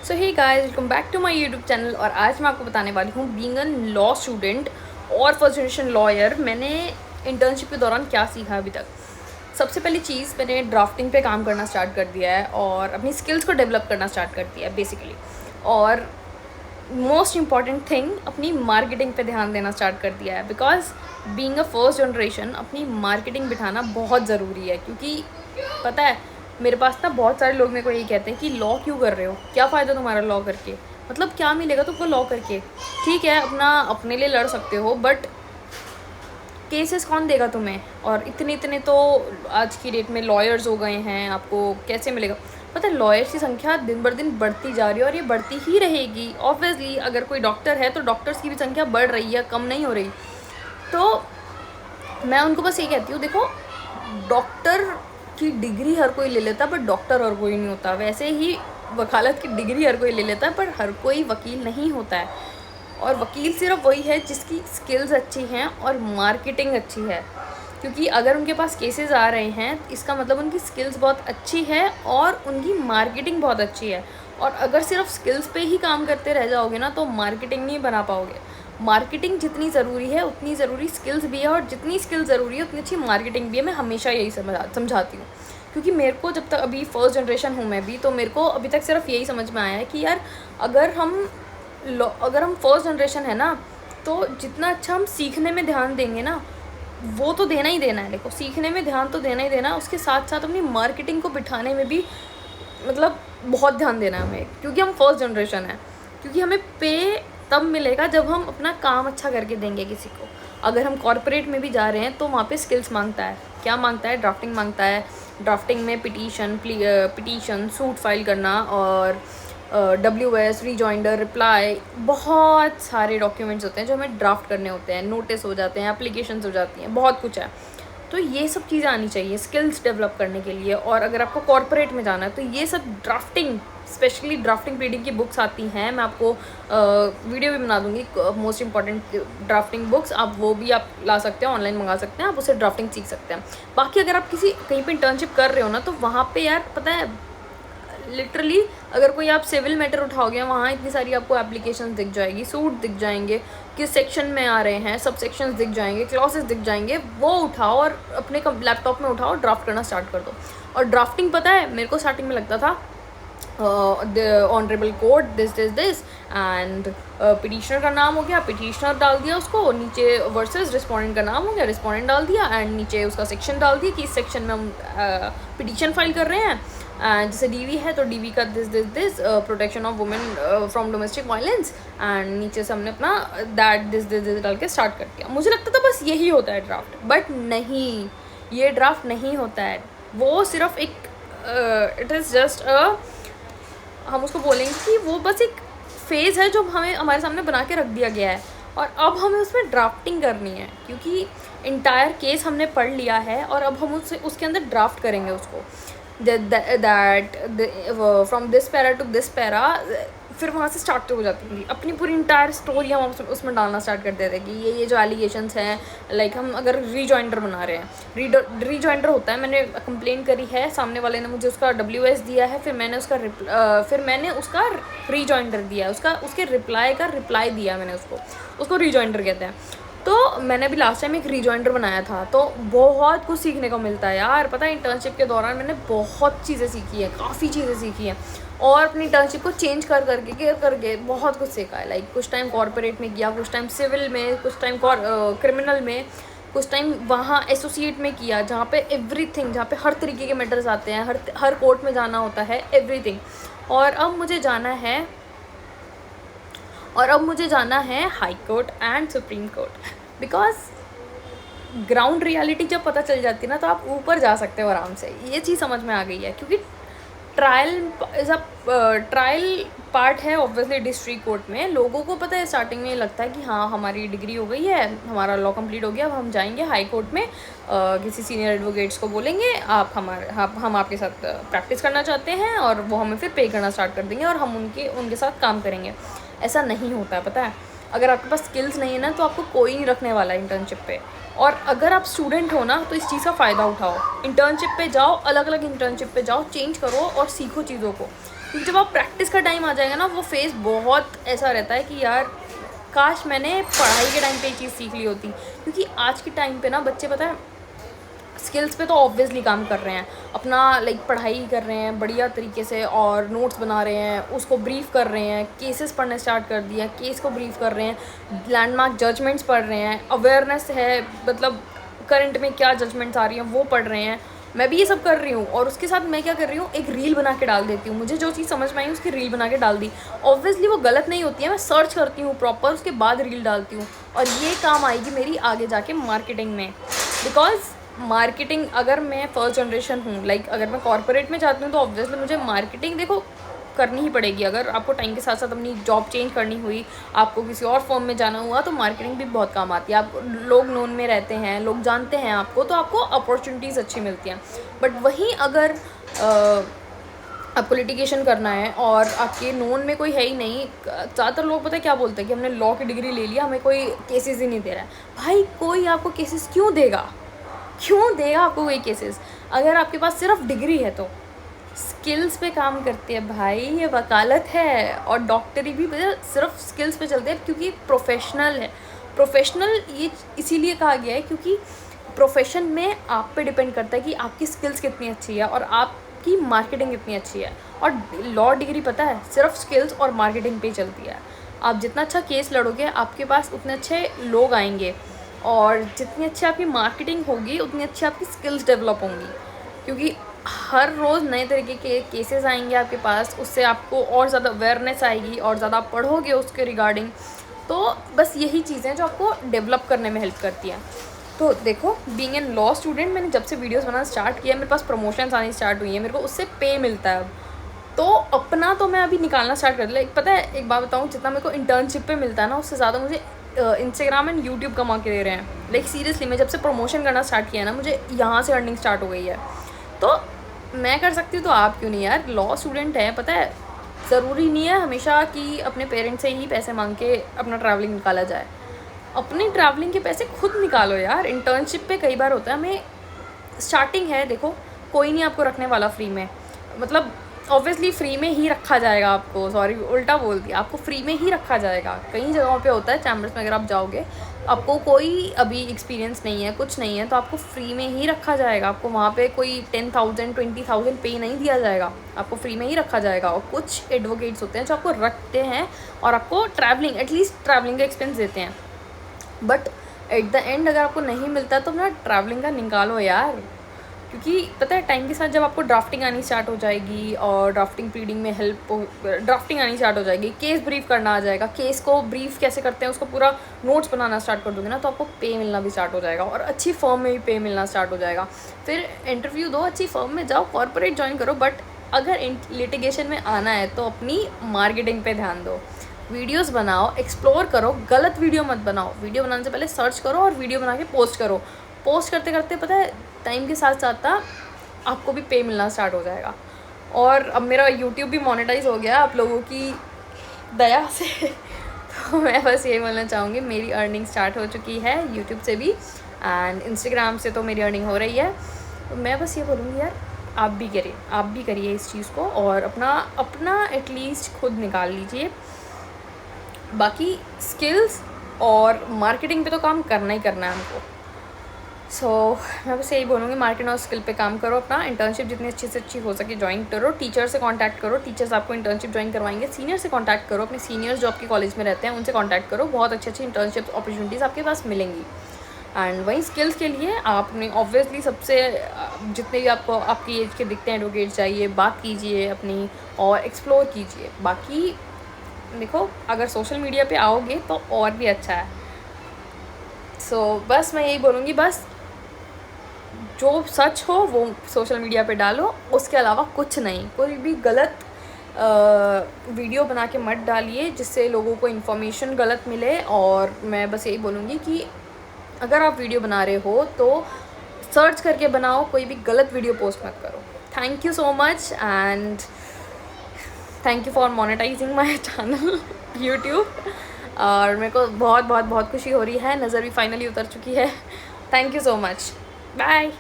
So hey guys, welcome back to my YouTube channel. और आज मैं आपको बताने वाली हूँ बीइंग अ लॉ स्टूडेंट और फर्स्ट जनरेशन लॉयर मैंने इंटर्नशिप के दौरान क्या सीखा अभी तक। सबसे पहली चीज़, मैंने ड्राफ्टिंग पे काम करना स्टार्ट कर दिया है और अपनी स्किल्स को डेवलप करना स्टार्ट कर दिया है बेसिकली। और मोस्ट इम्पॉर्टेंट थिंग, अपनी मार्केटिंग पे ध्यान देना स्टार्ट कर दिया है। Because being a first generation अपनी मार्केटिंग बिठाना बहुत ज़रूरी है। क्योंकि पता है, मेरे पास ना बहुत सारे लोग मेरे को यही कहते हैं कि लॉ क्यों कर रहे हो, क्या फ़ायदा तुम्हारा लॉ करके, मतलब क्या मिलेगा तुमको लॉ करके। ठीक है, अपना अपने लिए लड़ सकते हो, बट केसेस कौन देगा तुम्हें। और इतने इतने तो आज की डेट में लॉयर्स हो गए हैं, आपको कैसे मिलेगा। पता है, लॉयर्स की संख्या दिन बर दिन बढ़ती जा रही है और ये बढ़ती ही रहेगी। ऑब्वियसली अगर कोई डॉक्टर है तो डॉक्टर्स की भी संख्या बढ़ रही है, कम नहीं हो रही। तो मैं उनको बस ये कहती हूँ, देखो, डॉक्टर की डिग्री हर कोई ले लेता है बट डॉक्टर हर कोई नहीं होता। वैसे ही वकालत की डिग्री हर कोई ले लेता है पर हर कोई वकील नहीं होता है। और वकील सिर्फ वही है जिसकी स्किल्स अच्छी हैं और मार्केटिंग अच्छी है। क्योंकि अगर उनके पास केसेस आ रहे हैं, इसका मतलब उनकी स्किल्स बहुत अच्छी है और उनकी मार्केटिंग बहुत अच्छी है। और अगर सिर्फ स्किल्स पे ही काम करते रह जाओगे ना तो मार्केटिंग नहीं बना पाओगे। मार्केटिंग जितनी ज़रूरी है उतनी ज़रूरी स्किल्स भी है, और जितनी स्किल्स ज़रूरी है उतनी अच्छी मार्केटिंग भी है। मैं हमेशा यही समझाती हूँ। क्योंकि मेरे को जब तक, अभी फर्स्ट जनरेशन हूँ मैं भी, तो मेरे को अभी तक सिर्फ यही समझ में आया है कि यार अगर हम फर्स्ट जनरेशन है ना, तो जितना अच्छा हम सीखने में ध्यान देंगे ना, वो तो देना ही देना है। देखो, सीखने में ध्यान तो देना ही देना है, उसके साथ साथ अपनी मार्केटिंग को बिठाने में भी मतलब बहुत ध्यान देना है हमें। क्योंकि हम फर्स्ट जनरेशन है। क्योंकि हमें पे तब मिलेगा जब हम अपना काम अच्छा करके देंगे किसी को। अगर हम कॉर्पोरेट में भी जा रहे हैं तो वहाँ पे स्किल्स मांगता है। क्या मांगता है? ड्राफ्टिंग मांगता है। ड्राफ्टिंग में पिटीशन सूट फाइल करना, और WS, रीजॉइंडर, रिप्लाई, बहुत सारे डॉक्यूमेंट्स होते हैं जो हमें ड्राफ्ट करने होते हैं। नोटिस हो जाते हैं, एप्लीकेशंस हो जाती हैं, बहुत कुछ है। तो ये सब चीज़ें आनी चाहिए स्किल्स डेवलप करने के लिए। और अगर आपको कॉर्पोरेट में जाना है तो ये सब ड्राफ्टिंग, स्पेशली ड्राफ्टिंग प्लीडिंग की बुक्स आती हैं। मैं आपको वीडियो भी बना दूंगी, मोस्ट इंपॉर्टेंट ड्राफ्टिंग बुक्स, आप वो भी आप ला सकते हैं, ऑनलाइन मंगा सकते हैं, आप उससे ड्राफ्टिंग सीख सकते हैं। बाकी अगर आप कहीं पे इंटर्नशिप कर रहे हो ना, तो वहाँ पे यार पता है, लिटरली अगर कोई आप सिविल मैटर उठाओगे, वहाँ इतनी सारी आपको एप्लीकेशन दिख जाएगी, सूट दिख जाएंगे, किस सेक्शन में आ रहे हैं, सब सेक्शंस दिख जाएंगे, क्लॉसेस दिख जाएंगे। वो उठाओ और अपने लैपटॉप में उठाओ, ड्राफ्ट करना स्टार्ट कर दो। और ड्राफ्टिंग, पता है, मेरे को स्टार्टिंग में लगता था the honourable court this and petitioner का नाम हो गया, पिटिशनर डाल दिया उसको, नीचे वर्सेस रिस्पोंडेंट का नाम हो गया, रिस्पोंडेंट डाल दिया, एंड नीचे उसका सेक्शन डाल दिया कि इस सेक्शन में हम पिटिशन फाइल कर रहे हैं। जैसे DV है तो DV का this protection of women from domestic violence, and नीचे से हमने अपना दैट दिस डाल के स्टार्ट कर दिया। मुझे लगता था बस यही होता है ड्राफ्ट, बट नहीं, ये ड्राफ्ट नहीं होता है। वो सिर्फ एक इट इज़ जस्ट हम उसको बोलेंगे कि वो बस एक फेज़ है जो हमारे सामने बना के रख दिया गया है, और अब हमें उसमें ड्राफ्टिंग करनी है। क्योंकि इंटायर केस हमने पढ़ लिया है और अब हम उसके अंदर ड्राफ्ट करेंगे उसको, that from this para two this para. फिर वहाँ से स्टार्ट हो जाती थी अपनी पूरी इंटायर स्टोरी, हम उसमें डालना स्टार्ट कर देते कि ये जो एलिगेशंस हैं, लाइक हम अगर रीजॉइंडर बना रहे हैं, रीजॉइंडर होता है, मैंने कंप्लेन करी है, सामने वाले ने मुझे उसका WS दिया है, फिर मैंने उसका रीजॉइंडर दिया, उसके रिप्लाई का रिप्लाई दिया मैंने उसको रीजॉइंडर कहते हैं। तो मैंने भी लास्ट टाइम एक रीजॉइंडर बनाया था, तो बहुत कुछ सीखने को मिलता है यार। पता है, इंटर्नशिप के दौरान मैंने बहुत चीज़ें सीखी हैं, काफ़ी चीज़ें सीखी हैं, और अपनी इंटर्नशिप को चेंज करके बहुत कुछ सीखा है। लाइक कुछ टाइम कॉर्पोरेट में किया, कुछ टाइम सिविल में, कुछ टाइम क्रिमिनल में, कुछ टाइम वहाँ एसोसिएट में किया, जहाँ पे एवरीथिंग, जहाँ पे हर तरीके के मैटर्स आते हैं, हर कोर्ट में जाना होता है, एवरीथिंग। और अब मुझे जाना है high court and supreme court. Because ground reality जब पता चल जाती है ना, तो आप ऊपर जा सकते हो आराम से। ये चीज़ समझ में आ गई है। क्योंकि ट्रायल पार्ट है ऑब्वियसली डिस्ट्रिक्ट कोर्ट में। लोगों को पता है, स्टार्टिंग में लगता है कि हाँ, हमारी डिग्री हो गई है, हमारा लॉ कंप्लीट हो गया, अब हम जाएंगे हाई कोर्ट में, किसी सीनियर एडवोकेट्स को बोलेंगे हम आपके साथ प्रैक्टिस करना चाहते हैं, और वो हमें फिर पे करना स्टार्ट कर देंगे और हम उनके साथ काम करेंगे। ऐसा नहीं होता है, पता है। अगर आपके पास स्किल्स नहीं है ना, तो आपको कोई नहीं रखने वाला है इंटर्नशिप पे। और अगर आप स्टूडेंट हो ना, तो इस चीज़ का फ़ायदा उठाओ, इंटर्नशिप पे जाओ, अलग अलग इंटर्नशिप पे जाओ, चेंज करो और सीखो चीज़ों को। क्योंकि जब आप प्रैक्टिस का टाइम आ जाएगा ना, वो फेस बहुत ऐसा रहता है कि यार काश मैंने पढ़ाई के टाइम पे ये चीज़ सीख ली होती। क्योंकि आज के टाइम पे ना बच्चे, पता है, स्किल्स पे तो ऑब्वियसली काम कर रहे हैं, अपना पढ़ाई कर रहे हैं बढ़िया तरीके से, और नोट्स बना रहे हैं, उसको ब्रीफ कर रहे हैं, केसेस पढ़ने स्टार्ट कर दिए हैं, केस को ब्रीफ कर रहे हैं, लैंडमार्क जजमेंट्स पढ़ रहे हैं, अवेयरनेस है, मतलब करंट में क्या जजमेंट्स आ रही हैं वो पढ़ रहे हैं। मैं भी ये सब कर रही हूँ, और उसके साथ मैं क्या कर रही हूँ, एक रील बना के डाल देती हूँ। मुझे जो चीज़ समझ में आई उसकी रील बना के डाल दी। ऑब्वियसली वो गलत नहीं होती है, मैं सर्च करती हूँ प्रॉपर, उसके बाद रील डालती हूँ, और ये काम आएगी मेरी आगे जाके मार्केटिंग में। बिकॉज मार्केटिंग, अगर मैं फर्स्ट जनरेशन हूँ, अगर मैं कॉर्पोरेट में जाती हूँ तो ऑब्वियसली मुझे मार्केटिंग देखो करनी ही पड़ेगी। अगर आपको टाइम के साथ साथ अपनी जॉब चेंज करनी हुई, आपको किसी और फर्म में जाना हुआ, तो मार्केटिंग भी बहुत काम आती है। आप लोग नोन में रहते हैं, लोग जानते हैं आपको, तो आपको अपॉर्चुनिटीज़ अच्छी मिलती हैं। बट वहीं अगर आपको लिटिगेशन करना है और आपके नोन में कोई है ही नहीं, ज़्यादातर लोग पता है क्या बोलते हैं कि हमने लॉ की डिग्री ले लिया, हमें कोई केसेस ही नहीं दे रहा है। भाई कोई आपको केसेस क्यों देगा आपको कोई केसेस? अगर आपके पास सिर्फ डिग्री है तो स्किल्स पे काम करती है भाई, ये वकालत है, और डॉक्टरी भी सिर्फ स्किल्स पे चलते हैं, क्योंकि प्रोफेशनल है। प्रोफेशनल ये इसीलिए कहा गया है क्योंकि प्रोफेशन में आप पे डिपेंड करता है कि आपकी स्किल्स कितनी अच्छी है और आपकी मार्केटिंग कितनी अच्छी है। और लॉ डिग्री पता है सिर्फ स्किल्स और मार्केटिंग पे चलती है। आप जितना अच्छा केस लड़ोगे, आपके पास उतने अच्छे लोग आएंगे, और जितनी अच्छी आपकी मार्केटिंग होगी उतनी अच्छी आपकी स्किल्स डेवलप होंगी। क्योंकि हर रोज़ नए तरीके के केसेस आएंगे आपके पास, उससे आपको और ज़्यादा अवेयरनेस आएगी, और ज़्यादा आप पढ़ोगे उसके रिगार्डिंग। तो बस यही चीज़ें जो आपको डेवलप करने में हेल्प करती हैं। तो देखो, बीइंग एन लॉ स्टूडेंट, मैंने जब से वीडियोस बनाना स्टार्ट किया, मेरे पास प्रमोशंस आनी स्टार्ट हुई हैं, मेरे को उससे पे मिलता है अब। तो अपना तो मैं अभी निकालना स्टार्ट कर दिया। पता है, एक बात बताऊँ, जितना मेरे को इंटर्नशिप पे मिलता है ना, उससे ज़्यादा मुझे इंस्टाग्राम एंड यूट्यूब कमा के दे रहे हैं। सीरियसली, मैं जब से प्रमोशन करना स्टार्ट किया है ना, मुझे यहाँ से अर्निंग स्टार्ट हो गई है। तो मैं कर सकती हूँ तो आप क्यों नहीं यार? लॉ स्टूडेंट है, पता है, ज़रूरी नहीं है हमेशा कि अपने पेरेंट्स से ही पैसे मांग के अपना ट्रैवलिंग निकाला जाए। अपनी ट्रैवलिंग के पैसे खुद निकालो यार। इंटर्नशिप पे कई बार होता है, हमें स्टार्टिंग है, देखो कोई नहीं आपको रखने वाला फ्री में, मतलब ऑब्वियसली फ्री में ही रखा जाएगा आपको, सॉरी उल्टा बोल दिया, आपको फ्री में ही रखा जाएगा। कई जगहों पे होता है, चैम्बर्स में अगर आप जाओगे, आपको कोई अभी एक्सपीरियंस नहीं है, कुछ नहीं है, तो आपको फ्री में ही रखा जाएगा। आपको वहाँ पे कोई 10,000 20,000 पे नहीं दिया जाएगा, आपको फ्री में ही रखा जाएगा। और कुछ एडवोकेट्स होते हैं जो आपको रखते हैं और आपको ट्रैवलिंग, एटलीस्ट ट्रैवलिंग का एक्सपेंस देते हैं। बट एट द एंड अगर आपको नहीं मिलता तो अपना ट्रैवलिंग का निकालो यार। क्योंकि पता है, टाइम के साथ जब आपको ड्राफ्टिंग आनी स्टार्ट हो जाएगी, और ड्राफ्टिंग प्रीडिंग में ड्राफ्टिंग आनी स्टार्ट हो जाएगी, केस ब्रीफ करना आ जाएगा, केस को ब्रीफ कैसे करते हैं उसको पूरा नोट्स बनाना स्टार्ट कर दोगे ना, तो आपको पे मिलना भी स्टार्ट हो जाएगा, और अच्छी फर्म में भी पे मिलना स्टार्ट हो जाएगा। फिर इंटरव्यू दो, अच्छी फर्म में जाओ, कॉर्पोरेट ज्वाइन करो। बट अगर लिटिगेशन में आना है तो अपनी मार्केटिंग पे ध्यान दो, वीडियोस बनाओ, एक्सप्लोर करो, गलत वीडियो मत बनाओ। वीडियो बनाने से पहले सर्च करो और वीडियो बना के पोस्ट करो। पोस्ट करते करते पता है, टाइम के साथ साथ आपको भी पे मिलना स्टार्ट हो जाएगा। और अब मेरा यूट्यूब भी मोनेटाइज हो गया आप लोगों की दया से। तो मैं बस यही बोलना चाहूँगी, मेरी अर्निंग स्टार्ट हो चुकी है यूट्यूब से भी, एंड इंस्टाग्राम से तो मेरी अर्निंग हो रही है। तो मैं बस ये बोलूँगी यार, आप भी करिए इस चीज़ को, और अपना एटलीस्ट खुद निकाल लीजिए। बाकी स्किल्स और मार्केटिंग पे तो काम करना ही करना है हमको। मैं बस यही बोलूँगी, मार्केटिंग और स्किल पे काम करो। अपना इंटर्नशिप जितनी अच्छी से अच्छी हो सके ज्वाइन करो। टीचर से कांटेक्ट करो, टीचर्स आपको इंटर्नशिप ज्वाइन करवाएंगे। सीनियर से कांटेक्ट करो, अपने सीनियर्स जो आपके कॉलेज में रहते हैं उनसे कांटेक्ट करो, बहुत अच्छी इंटर्नशिप अपॉर्चुनिटीज़ आपके पास मिलेंगी। एंड वहीं स्किल्स के लिए आपने ऑब्वियसली सबसे जितने भी आपको आपकी एज के दिखते हैं एडवोकेट, चाहिए बात कीजिए अपनी और एक्सप्लोर कीजिए। बाकी देखो, अगर सोशल मीडिया पे आओगे तो और भी अच्छा है। बस मैं यही बोलूँगी, बस जो सच हो वो सोशल मीडिया पे डालो, उसके अलावा कुछ नहीं। कोई भी गलत वीडियो बना के मत डालिए जिससे लोगों को इन्फॉर्मेशन गलत मिले। और मैं बस यही बोलूँगी कि अगर आप वीडियो बना रहे हो तो सर्च करके बनाओ, कोई भी गलत वीडियो पोस्ट मत करो। Thank you so much, and thank you for monetising my channel YouTube. और मेरे को बहुत बहुत बहुत खुशी हो रही है, नज़र भी फाइनली उतर चुकी है। Thank you so much, bye.